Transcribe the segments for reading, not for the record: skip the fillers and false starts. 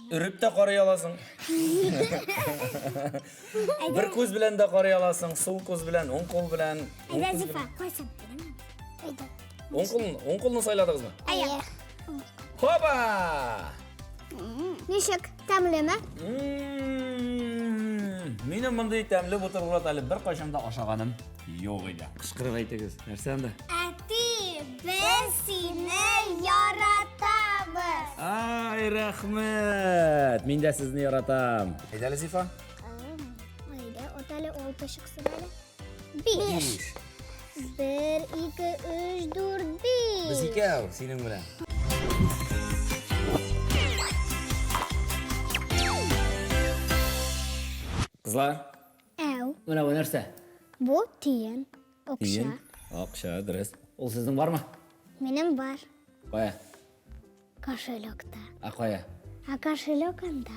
Үріп те қарай аласың. Бір көз білән де қарай аласың, сол көз білән, оң қол білән. Айда Зифа, қойсын. Айда. Оң қолны сайладыңыз ма? Айя. Хоба! Нешік, тәмлі ме? Менің мұндай тәмлі бутерброд әлі бір қашанда ашағаным жоқ еді. Қышқырып айтыңыз, нәрсе анда? Әти, біз сені яратамыз. Ай, рахмет! Мен де сізні яратам. Айдалі, Зифа? Айда, оталі ол пышықсын әлі. 5. 1, 2, 3, 4, 5. Біз екеу, сенің білән. Қызлар, Әу, мына бұл нәрсе? бұл тиын, оқша. Ақша, дұрыс. Ол сіздің бар ма? Менің бар. Қоя? Кошелекта. Қоя? А кошелек анда?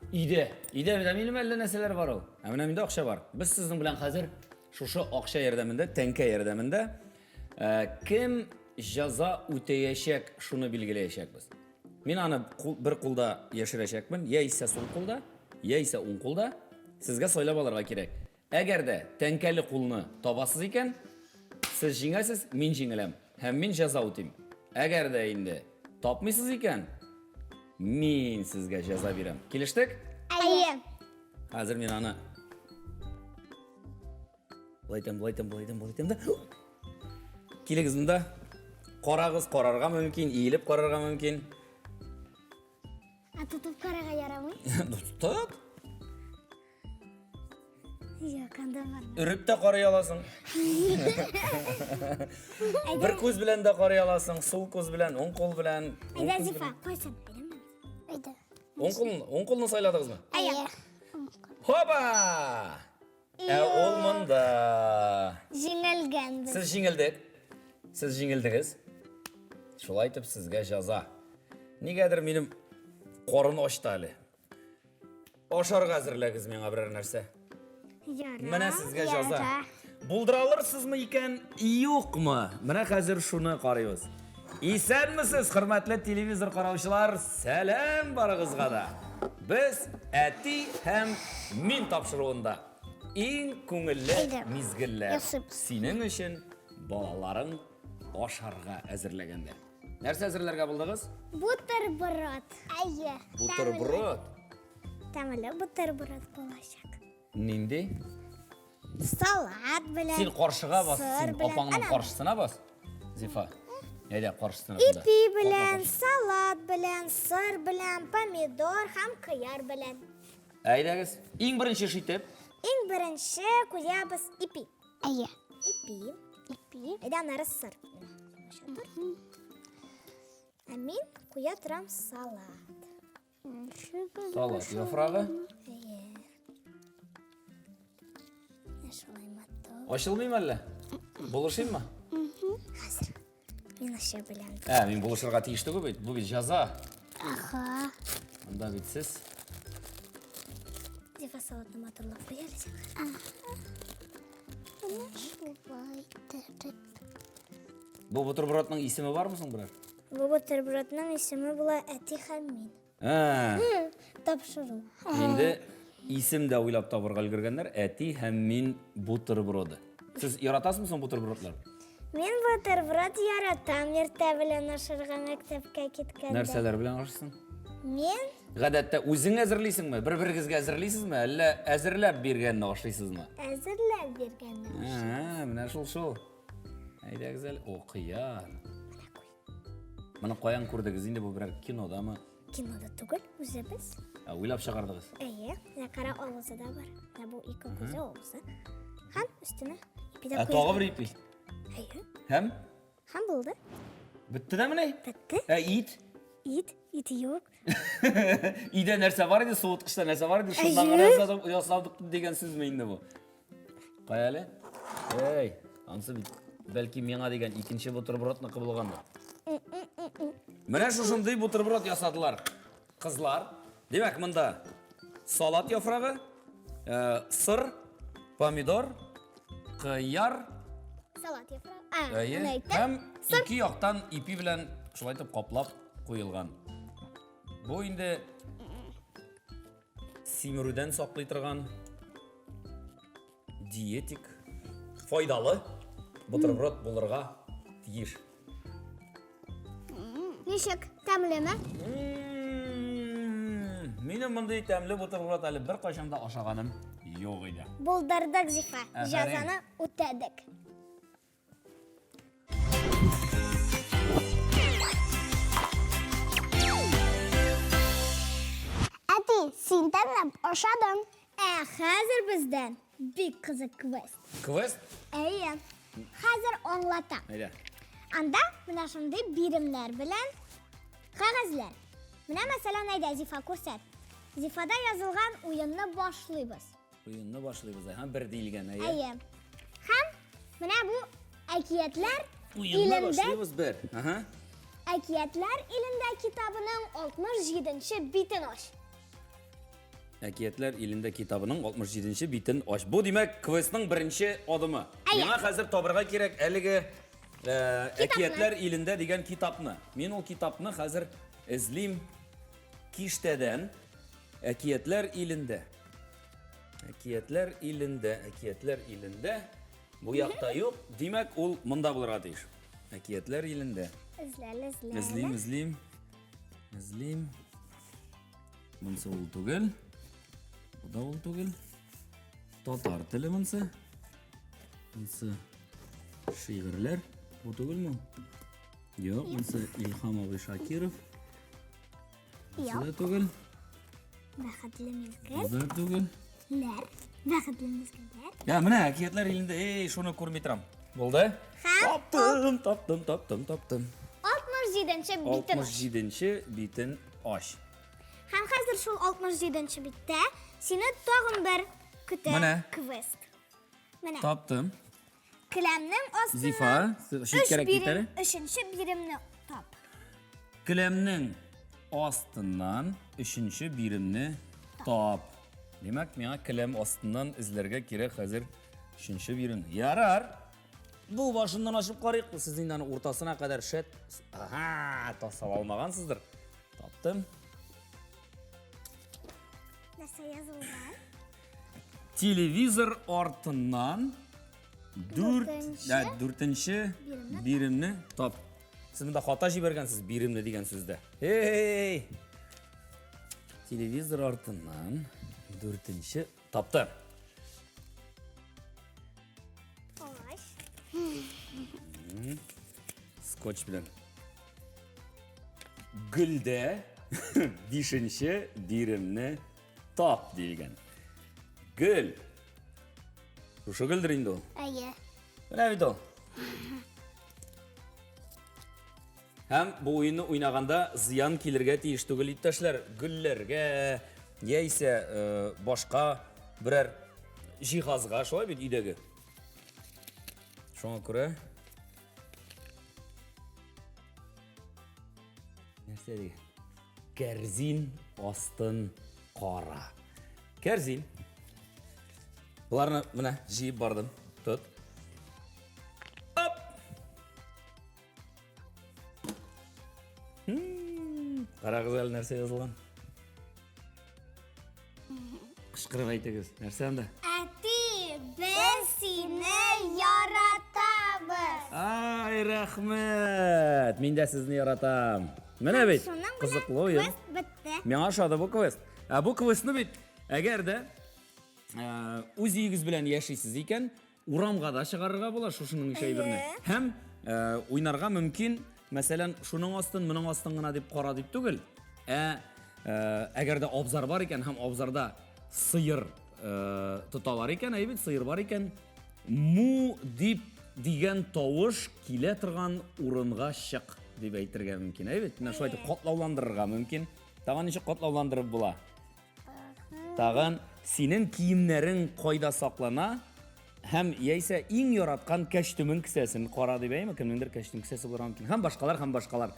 Үйде менің әлі нәрселер бар ол. Мына менде ақша бар. Біз сіздің білән қазір шушы ақша ярдәмендә, тәңке ярдәмендә кем жаза үтәячәк, шуны билгеләячәкбез. Мин аны бір қолда яшерәчәкмен, яисә сол қолда, яисә уң қолда. Сезгә сайлап алырга кирәк. Әгәр дә тәңкәле қолны табасыз икән, сез җиңәсез, мин җиңеләм. Һәм мин жаза үтим. Әгәр дә инде тапмыйсыз икән, мин сезгә жаза бирәм. Килештек? Әйе. Хәзер мин аны Блайтам да. Килегез монда. Карагыз, карарга мөмкин, иелеп карарга мөмкин. А тутып карага ярамый? Тотып, Yok, анда бар. үреп тә карый аласың. Бір көз белән дә карый аласың, сол көз белән, оң қол белән. Айда Зифа, қойсын. Айда. Оң қолны сайладыңыз ма? Әйе. Хоба! Ол монда. Жеңілгенбіз. Сіз жеңілдіңіз. Шулай айтып сізге жаза. Негәдір менің қорын ашты әлі. Ашарға әзірләгіз менға бірер нәрсе. Міне сізге жаза. Бұлдыралырсыз мы икән, юқ мы? Міне қазір шуны қарайыз. Исәнмісіз, құрметлі телевизор қараушылар, сәлем барығызға да. Біз әти һәм мен тапшыруында. Ең көңілі мезгілләр сенің үшін балаларың ашарға әзірләгенде. Нәрсе әзірләргә булдыгыз? Бутерброд. Әйе. Бутерброд. Тәмлі бутерброд болашақ. Нинди? Салат білән. Сен қаршыға бас, сен апаңның қаршысына бас. Зифа, әйдә қаршысына. Ипи білән, салат білән, сыр білән, помидор һәм қияр білән. Әйдәгіз, ең бірінші шитеп. Ең бірінші қоябыз ипи. Әйе. Ипи. Әйдә нары сыр. Мен қоя тұрам салат. Салат яфрағы. Әйе. Ашылмайм әлі? Болышайм ма? Қазір. Мен аша біләм. Мен болышырға тиішті көп ет. Бұл бет жаза. Аха. Онда бетсіз. Зифа салатны матырлап қоялысың. Бұл бутербродның исемі бар мұсың бірер? Бұл бутербродның исемі була әти һәм мин. Тапшыру. Енді исем дә ойлап табырға өлгергәннәр. Әти һәм мин бутерброды. Сіз яратасызмы бутербродлар? Мен бутерброд яратам. Ерте белән ашырга мәктәпкә киткәндә. Нәрсәләр белән ашырсың? Мен Гадәттә үзең әзерлисеңме? Бер-берегезгә әзерлисезме? Әллә әзерләп биргәнне ашыйсызмы? әзерләп биргәннәр. Менә шул. Әйдәгез әле. О, қияр. Моны каян күрдегез? Инде бу берәр кинодамы? Кинода түгел, үзебез. Уйлап чыгардыгыз. Әйе, кара авызы да бар. Бу ике күзе авызы. Һәм өстенә ипи дә Тагы бер ипи. Әйе. Һәм булды. бетте дәме? Бетте. Ит юк. Өйдә нәрсә бар иде? Суыткычта нәрсә бар иде? Шундан гына ясадык дигән сүзме инде бу? Кая әле? Ансы бәлки миңа дигән икенче бутербродныкы булгандыр. Менә шушындый бутерброд ясадылар. Кызлар, демәк монда салат яфрагы, сыр, помидор, қияр, салат яфрагы. Һәм ике яктан ипи белән шулай итеп каплап куелган. Бу инде симирүдән саклый торган диетик, файдалы бутерброд булырга тиеш. Ничек, тәмлеме? Минем мондый тәмле бутерброд әле бер кайчан да ашаганым юк иде. Булдырдык, Зифа. Афәрин. Жазаны үтәдек. Әти, син тәмләп ашадың. Хәзер бездән бик кызык квест. Квест? Әйе. Хәзер аңлатам. Әйдә. Анда менә шундый биремнәр белән кәгазьләр. Менә мәсәлән, әйдә, Зифа, күрсәт. Зифада язылган уенны башлыйбыз. Уенны башлыйбыз. Бер диелгән, әйе. Әйе. Һәм менә бу әкиятләр Уенны илендә башлыйбыз бер. Әкиятләр илендә китабының 67-нче битен аш. Әкиятләр илендә китабының 67-нче битен аш. Бу димәк квестның беренче адымы. Әйе. Миңа хәзер табырга кирәк әлеге Әкиятләр илендә дигән китапны. Мин ул китапны хәзер эзлим киштәдән. Әкиятләр илендә. Әкиятләр илендә. Бу якта юк. Димәк ул монда булырга тиеш. Әкиятләр илендә. Эзлим. Монсы ул түгел. Бу да ул түгел. Татар теле монсы. Монсы шигырьләр. Бу түгелме? Юк, монсы Илһам абый Шакиров. Монсы да түгел. Бәхетле мизгел. Бу да түгел. Бәхетле мизгелләр. Я, менә әкиятләр илендә, шуны күрми торам. Булды? Таптым. 67-нче битен аш. 67-нче битен аш. Һәм хәзер шул 67-нче биттә сине тагын бер көтә Менә. квест. Менә. Таптым. Келәмнең астына Зифа, шикәрәк китәре. 3-нче биремне тап. Келәмнең астыннан 3-нче биремне тап. Димәк, миңа келәм астыннан эзләргә кирәк хәзер 3-нче бирем. Ярар. Бу башыннан ашып карыйк. Сез инде аны уртасына кадәр шәт. Тасап алмагансыздыр. Таптым. Нәрсә язылган? Телевизор артыннан Дүртенче дүртенче биремне тап. Сез монда хата җибәргәнсез биремне дигән сүздә. Телевизор артыннан дүртенче тапты. Аш. Скотч белән. Гөлдә 5-нче биремне тап дигән. Гөл. Шушы гөлдер инде ул. Әйе. Менә бит ул. Һәм бу уенны уйнаганда зыян килергә тиеш түгел иптәшләр. Гөлләргә, яисә башка берәр җиһазга, шулай бит өйдәге. Шуңа күрә нәрсә дигән? Кәрзин астын кара. Кәрзин. Буларны менә җыеп бардым. Тот. Оп! Карагыз әле нәрсә язылган. Кычкырып әйтегез. Нәрсә анда? Әти, без сине яратабыз. Ай, рәхмәт. Мин дә сезне яратам. Менә бит. Кызыклы уен. Квест бетте. Миңа ошады бу квест. Бу квестны бит әгәр дә үз өегез белән яшисез икән, урамга да чыгарырга була шушының шәйберне. Һәм уйнарга мөмкин, мәсәлән, шуның астын, моның астын гына дип кара дип түгел. Әгәр дә абзар бар икән һәм абзарда сыер тоталар икән, әйбит сыер бар икән, му дип дигән тавыш килә торган урынга чык дип әйтергә мөмкин. Әйбит, менә шулай итеп катлауландырырга мөмкин. Тагын ничек катлауландырып була? Тагын синең киемнәрең кайда саклана? Һәм яисә иң яраткан кәчтүмең кесәсен кара дип әйме, кемнеңдер кәчтүм кесәсе булыр мөмкин. Һәм башкалар.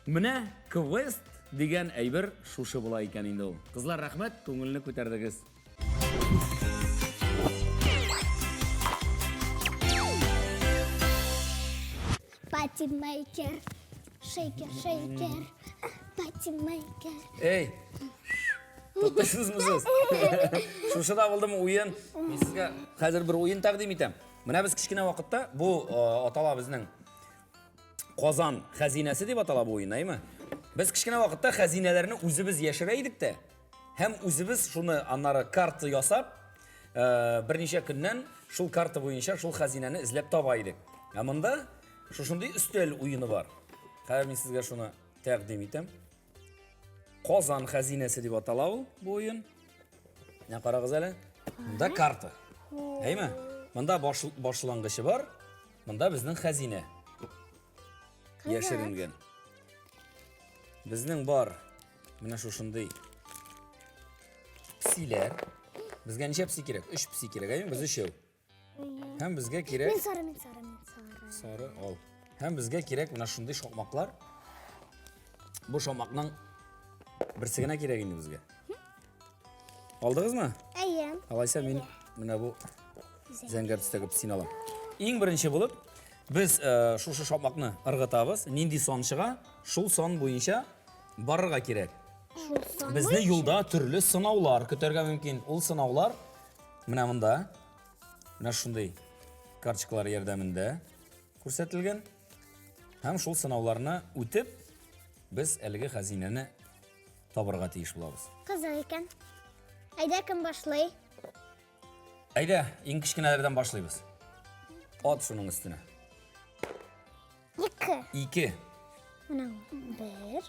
Менә квест дигән әйбер шушы була икән инде ул. Кызлар, рәхмәт, күңелне күтәрдегез. Патимейкер. Shaker, shaker, party maker. Ey. To'xtasizmi siz? Shushada bo'ldimi o'yin? Men sizga hozir bir o'yin taqdim etam. Mana biz kichkina vaqtda bu otalar bizning qozon xazinasi deb ataladi bu o'yinaymi? Biz kichkina vaqtda xazinalarni o'zimiz yashiraydik-da. Ham o'zimiz shuni anlari karta yasab, bir necha kundan shul karta bo'yicha shul xazinani izlab topaydik. Amanda shunday ustal o'yini bor. Qara men sizga shuni taqdim etam. Qozon xazinasi deb ataladi bu o'yin. Ne qarag'iz hali? Bunda karta. Deymi? Bunda boshlang'ichi bor. Bunda bizning xazina yashiringan. Bizning bor mana shunday psilar. Bizga necha psi kerak? 3 psi kerak, aymi? Biz 3. Ham bizga kerak. Men sara. Sari ol. Ham bizga kerak mana shunday shoqmoqlar. Bu shoqmoqning birsigina kerak endi bizga. Oldingizmi? Ayyam. Alaysa men mana bu zangartistagi psini olaman. Eng birinchi bo'lib biz shu shoqmoqni irg'itamiz. Nindi son chiqa, shul son bo'yicha borarga kerak. Bizni yo'lda turli sinovlar ko'targan mumkin. Ul sinovlar mana bunda, mana shunday kartochkalar yordamida ko'rsatilgan. Ham shul sinovlarni o'tib biz haligi xazinani topirga tegish bo'lamiz. Qiziq ekan. Ayda kim boshlay? Ayda, eng kichkinalardan boshlaymiz. Ot shuning ustine. 2. Mana 1,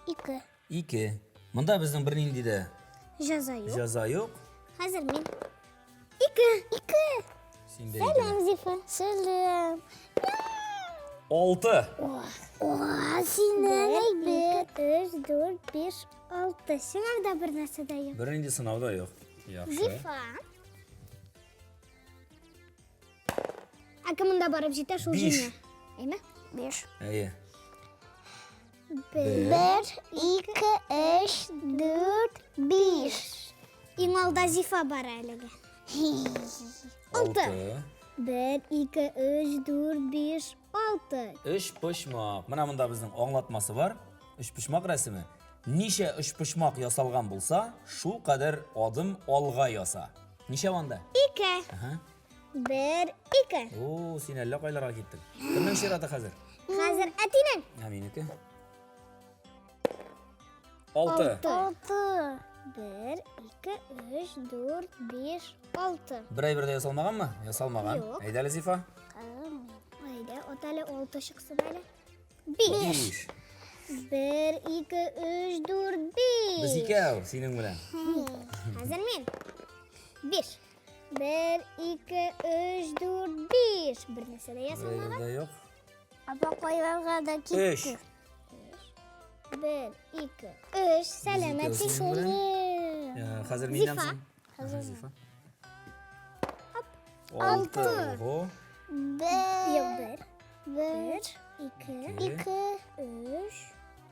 2. 2. Bunda bizning bir nindida Jaza yo'q. jazo yo'q. Hozir men 2. Senda Salam Zifa. Salam. 6. Sinalay 1, 3, 4, 5, 6. Sinovda bir narsada yo'q. Bir nindi sinovda yo'q. Yaxshi. Zifa. Akamında borib jeta shu Besh. jinni. Aymi? 5. Ayi. 1, 2, 3, 4, 5. Eng olda Zifa bor haliga. 6. 1, 2, 3, 4, 5, 6. Ish pishmoq. Mana bunda bizning anglatmasi bor. Ish pishmoq rasmi. Nisha ish pishmoq yasalgan bo'lsa, shu qadar odim olg'a yasa. Nisha bunda? 2. Aha. 1, 2. Oo, sen alla qaylarga ketding. Kimning she'rati hozir? Hozir atining. Ha, meniki. 6. 1, 2, 3, 4, 5, 6. Bir-birda yasalmaganmi? Yasalmagan. Yo'q. Aydali Zifa. Hayda, otali 6 chiqsa mayli. 5. 1, 2, 3, 4, 5. Biz ikov, sening bilan. Hozir men. 1. 1, 2, 3, 4, 5. Bir narsada yasalmagan. Bir-birda yo'q. Apa qo'yvarg'ada ketdi. 3. 1, 2, 3. Salomat Biz ikkovsing bo'ling. Hozir Zifa. menamsan? Hozir Zifa. Olti. 6. Ho. 1, 1, 2, 3,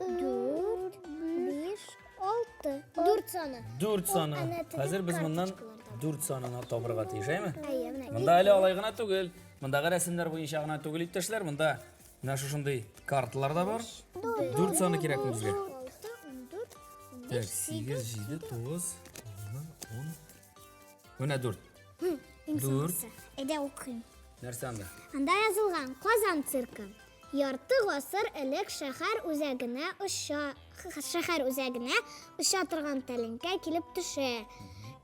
4, 5, 6. 4 soni. 4 soni. ana taga Hozir biz bundan kartochkalardan. 4 sonini topirga tegishaymi? Ayya, Bunda hali olaygina tugul. Bunda rasmlar bo'yicha gina tugul itishlar. Bunda mana shu shunday kartalar da bor. 4 soni kerak bizga. 6, 14, 15, 8, 7, 9, 10. Buna 4. 4. Eda o'qing. Narsanda? Anda yozilgan Qozon sirki. Yarti g'asr ilk shahar o'zagina o'sha turgan talinka kelib tusha.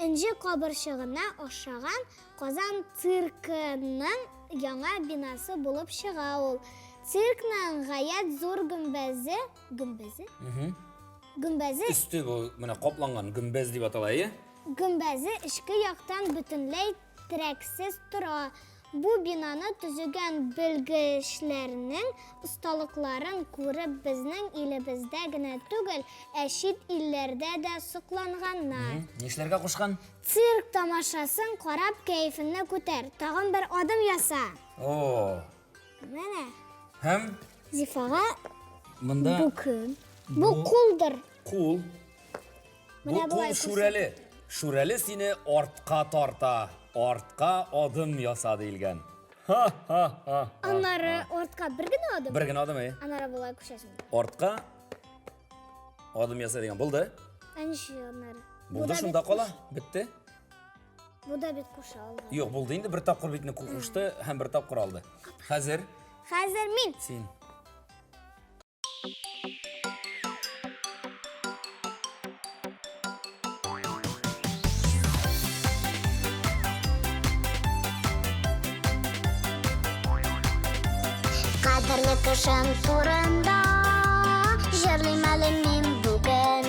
Inji qobirshiğına o'xshagan Qozon sirkining yangi binosi bo'lib chiqa ol. Sirkning g'ayat zo'r gumbazi Üstü bu mana qoplangan gumbaz deb ataladi. Gumbazi ishki yoqdan butunlay tiraksiz tura. Bu binoni tuzigan bilgichlarning ustaliklarini ko'rib bizning elimizdagina tugul, chet illarda da suqlanganlar. Nishlarga qo'shgan? Sirk tomoshasin qarab kayfini ko'tar. Tag'in bir odam yasa. Oo. Mana Ham Zifaga bunda bu kun. Bu quldir. Qul. Bu Mana bu qul aytsa. Shurali seni ortqa torta, ortqa odim yosa deyilgan. Аннары ортқа бір генә адым. Bir gina adam Аннары болай күшәсең. Ortqa adım yasaydigan bo'ldi. Әнші аннары. Bo'ldi shunda qola. Bitdi. Бу да бит куша алган. Yo'q, bo'ldi endi bir topqir bitni qo'shdi, ham bir topqir oldi. Hozir Хәзер мин. sen Кадерле кешем турында җырлыйм әле мин бүген.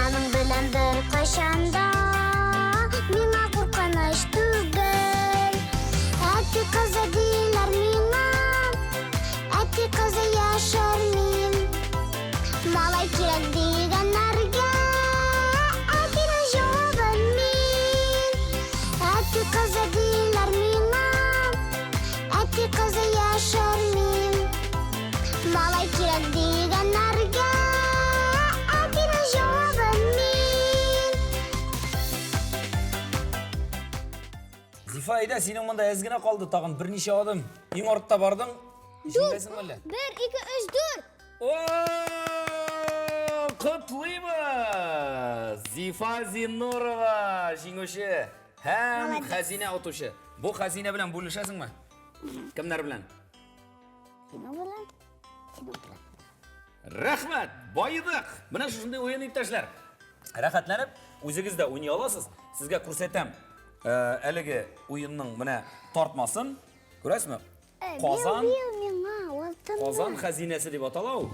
Аның белән бер кайчанда миңа куркыныч түгел. Әти кызы диләр миңа, әти кызы яшәр мин. Малай кирәк дигәннәргә әтинең җавабын мин. Әти кызы диләр миңа, әти кызы яшәр мин. Малай кирәк дигәннәргә әтинең җавабын мин. Зифа ayda sening munda ozgina qoldi, tag'in bir necha odim. Eng ortda bording. Ishingdaysizmi malla? 1 2 3 4. Qutlaymiz! Zifa Zinurova jinguvchi ham xazina otuvchi. Bu xazina bilan bo'lishasizmi? Kimlar bilan? Nima bilan? Rahmat, boyidiq. Mana shunday o'yin yutashlar. Rahatlanib, o'zingizda o'ynay olasiz. Sizga ko'rsatam. Haligi o'yinning mana tortmasin. Ko'rasizmi? Qozon, Миңа алтын. qozon xazinasi deb ataladi.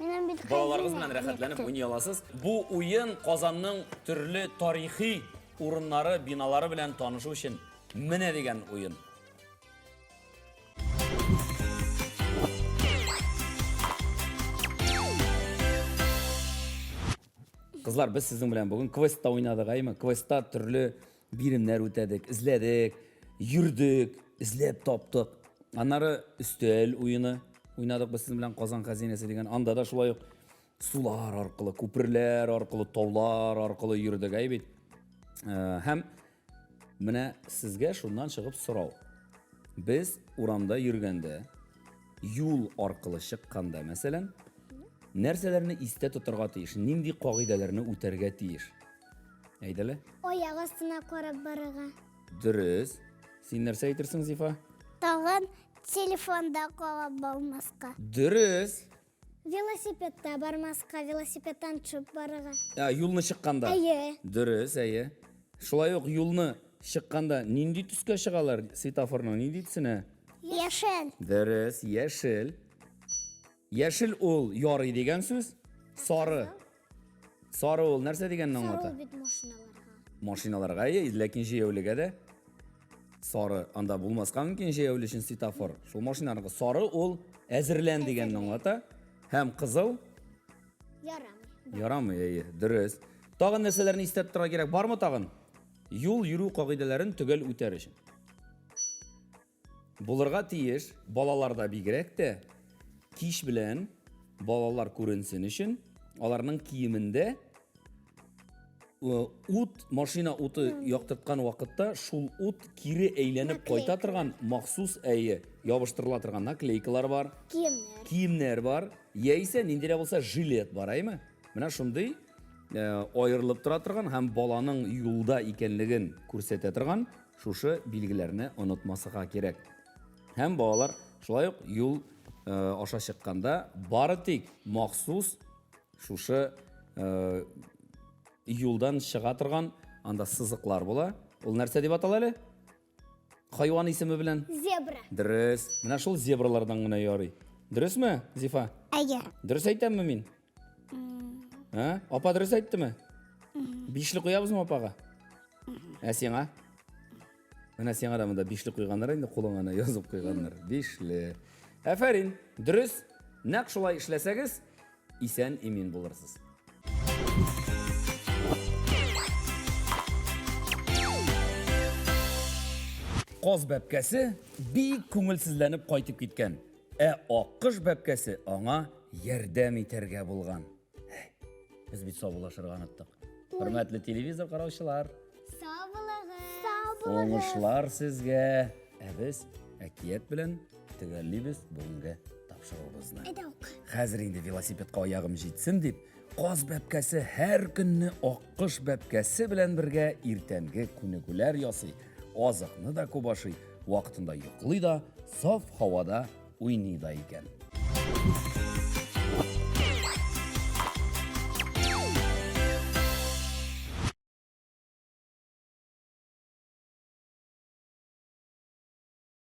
Менә бит Bolalarınız bilan rahatlanib o'ynay olasiz. Bu o'yin Qozonning turli tarixiy o'rinlari, binolari bilan tanishish uchun mana degan o'yin. Qizlar, biz sizin bilan bugun questda o'ynadik, aymi? Questda turli birimlar o'tadik, izladik, yurdik, izlab topdik. Anları üstel o'yini o'ynadik biz sizin bilan Qozon xazinasi degan. Anda da shulay sular orqali, ko'pirlar orqali, tog'lar orqali yurdik, aybit. Ham mana sizga shundan chiqib so'rov. Biz uramda yurganda, yo'l orqali chiqqanda, masalan, narsalarni esda tuturga tegish, nindi qoidalarni o'targa tegish. Aytala? Oyoq ostına qarab barıga. Durust. Sen narsa aytirsan, Zifa? Tag'in telefonda qarab bo'lmasqa. Durust. Velosipedda barmasqa, velosipeddan tushib barıga. Yo'lni chiqqanda. Aye. Durust, aye. Shulay yo'q, yo'lni chiqqanda nindi tusga chiqalar svetoforning, nindi tusini? Yashil. Durust, yashil. Yashil ol yori degan so'z. Sori. Sori ol narsa deganni anglatadi. Sarı bit mashinalarga. Mashinalarga, lekin jeyovligada sori anda bo'lmasqa mumkin jeyovli uchun svetofor. Shu mashinalarga sori ol azirlan deganni anglatadi. Ham qizil Yaramay. yaramay, durust. Tag'in narsalarni eslatib turga kerak bormi tag'in? Yo'l yuru qoidalarini tugal o'tarish. Bularga tegish bolalarda bigirakda kish bilan bolalar ko'rinsin uchun ularning kiyimida o't, mashina o'ti yoqtirgan vaqtda shul o't kiri aylanib qayta turgan maxsus yopishtiriladigan nakleykalar bor, Kiyimlar. kiyimlar bor, yaisa nindira bo'lsa jilet bor, aymi? Mana shunday ayrilib turadigan ham bolaning yo'lda ekanligini ko'rsata turgan shusha belgilarni unutmasliga kerak. Ham bolalar shulay yo'l osha chiqqanda baritik maxsus shusha yo'ldan chiqa turgan anda siziqlar bo'la. Ul narsa deb ataladi? Hayvon ismi bilan? Zebra. Durust. Mana shul zebralardan gina yori. Durustmi, Zifa? Aye. Durust aytdimmi men? Ha? Opa durust aytdimi? 5 lik qo'yabizmi opaga? Senga? Mana senga da bunda 5 lik qo'yganlar, endi qo'lingga yozib qo'yganlar. 5 lik. Afarin. Durust. Naq shulay ishlasangiz, esan emin bo'lursiz. Qoz babkasi bek ko'ngilsizlanib qaytib ketgan. Oqqish babkasi anga yordam etarga bo'lgan. Biz bit sog'lashirgan etdik. Hurmatli televizor qarovchilar, Sağ bo'lag'in. o'ngishlar sizga. biz әкият белән төгәллибез бүгенге тапшыруыбызны. Әйдә ук. Хәзер инде велосипедка аягым җитсен дип, каз бәбкәсе һәр көнне аккош бәбкәсе белән бергә иртәнге күнегүләр ясый, азыкны да күбашый, вакытында йоклый да, саф һавада уйный да икән.